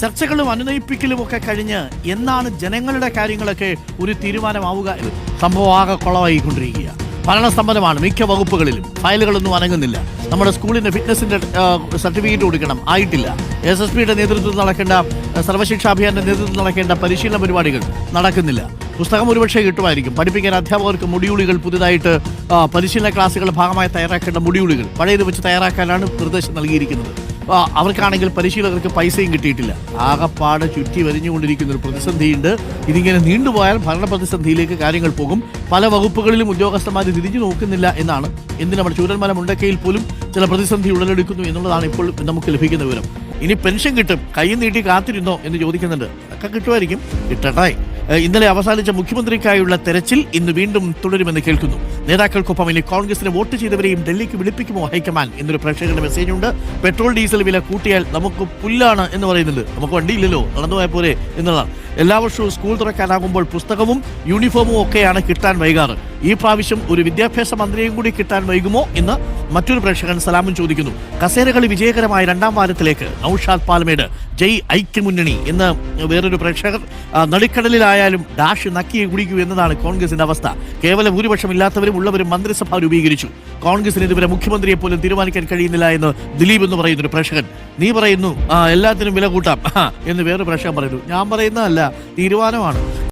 ചർച്ചകളും അനുനയിപ്പിക്കലും ഒക്കെ കഴിഞ്ഞ് എന്നാണ് ജനങ്ങളുടെ കാര്യങ്ങളൊക്കെ ഒരു തീരുമാനമാവുക? സംഭവം ആകെ കുളമായിക്കൊണ്ടിരിക്കുക. ഭരണസ്തംഭനമാണ് മിക്ക വകുപ്പുകളിലും. ഫയലുകളൊന്നും അനങ്ങുന്നില്ല. നമ്മുടെ സ്കൂളിന്റെ ഫിറ്റ്നസിന്റെ സർട്ടിഫിക്കറ്റ് കൊടുക്കണം, ആയിട്ടില്ല. SSPയുടെ നേതൃത്വത്തിൽ നടക്കേണ്ട, സർവശിക്ഷാ അഭിയാന്റെ നേതൃത്വത്തിൽ നടക്കേണ്ട പരിശീലന പരിപാടികൾ നടക്കുന്നില്ല. പുസ്തകം ഒരുപക്ഷെ കിട്ടുമായിരിക്കും. പഠിപ്പിക്കാൻ അധ്യാപകർക്ക് മൊഡ്യൂളുകൾ പുതുതായിട്ട് പരിശീലന ക്ലാസ്സുകളുടെ ഭാഗമായി തയ്യാറാക്കേണ്ട മൊഡ്യൂളുകൾ പഴയത് വെച്ച് തയ്യാറാക്കാനാണ് നിർദ്ദേശം നൽകിയിരിക്കുന്നത്. അവർക്കാണെങ്കിൽ പരിശീലകർക്ക് പൈസയും കിട്ടിയിട്ടില്ല. ആകപ്പാട് ചുറ്റി വരിഞ്ഞുകൊണ്ടിരിക്കുന്ന ഒരു പ്രതിസന്ധിയുണ്ട്. ഇതിങ്ങനെ നീണ്ടുപോയാൽ ഭരണ പ്രതിസന്ധിയിലേക്ക് കാര്യങ്ങൾ പോകും. പല വകുപ്പുകളിലും ഉദ്യോഗസ്ഥന്മാർ തിരിഞ്ഞു നോക്കുന്നില്ല എന്നാണ്. ഇന്ന് നമ്മുടെ ചൂരന്മല മുണ്ടക്കയിൽ പോലും ചില പ്രതിസന്ധി ഉടലെടുക്കുന്നു എന്നുള്ളതാണ് ഇപ്പോൾ നമുക്ക് ലഭിക്കുന്ന വിവരം. ഇനി പെൻഷൻ കിട്ടും, കൈ നീട്ടി കാത്തിരുന്നോ എന്ന് ചോദിക്കുന്നുണ്ട്. അതൊക്കെ കിട്ടുമായിരിക്കും, കിട്ടട്ടെ. ഇന്നലെ അവസാനിച്ച മുഖ്യമന്ത്രിക്കായുള്ള തെരച്ചിൽ ഇന്ന് വീണ്ടും തുടരുമെന്ന് കേൾക്കുന്നു. നേതാക്കൾക്കൊപ്പം ഇനി കോൺഗ്രസിന് വോട്ട് ചെയ്തവരെയും ഡൽഹിക്ക് വിളിപ്പിക്കുമോ ഹൈക്കമാൻഡ് എന്നൊരു പ്രേക്ഷകരുടെ മെസ്സേജുണ്ട്. പെട്രോൾ ഡീസൽ വില കൂട്ടിയാൽ നമുക്ക് പുല്ലാണ് എന്ന് പറയുന്നുണ്ട്. നമുക്ക് വണ്ടിയില്ലല്ലോ, നടന്നുപോയ പോരെ എന്നുള്ളതാണ്. എല്ലാ വർഷവും സ്കൂൾ തുറക്കാനാകുമ്പോൾ പുസ്തകവും യൂണിഫോമും ഒക്കെയാണ് കിട്ടാൻ വൈകാറ്. ഈ പ്രാവശ്യം ഒരു വിദ്യാഭ്യാസ മന്ത്രിയും കൂടി കിട്ടാൻ വൈകുമോ എന്ന് മറ്റൊരു പ്രേക്ഷകൻ സലാമും ചോദിക്കുന്നു. കസേരകളി വിജയകരമായ 2ാം വാരത്തിലേക്ക് നൌഷാദ് പാലമേട് ജയ് ഐക്യമുന്നണി എന്ന് വേറൊരു പ്രേക്ഷകർ. നടുക്കടലിലായാലും ഡാഷ് നക്കിയെ കുടിക്കൂ എന്നതാണ് കോൺഗ്രസിന്റെ അവസ്ഥ. കേവല ഭൂരിപക്ഷം ഇല്ലാത്തവരും ഉള്ളവരും മന്ത്രിസഭ രൂപീകരിച്ചു. കോൺഗ്രസിന് ഇതുവരെ മുഖ്യമന്ത്രിയെ പോലും തീരുമാനിക്കാൻ കഴിയുന്നില്ല എന്ന് ദിലീപ് എന്ന് പറയുന്നൊരു പ്രേക്ഷകൻ. നീ പറയുന്നു എല്ലാത്തിനും വില കൂട്ടാം എന്ന് വേറൊരു പ്രേക്ഷകൻ പറയുന്നു. ഞാൻ പറയുന്നതല്ല, തീരുമാനമാണ്.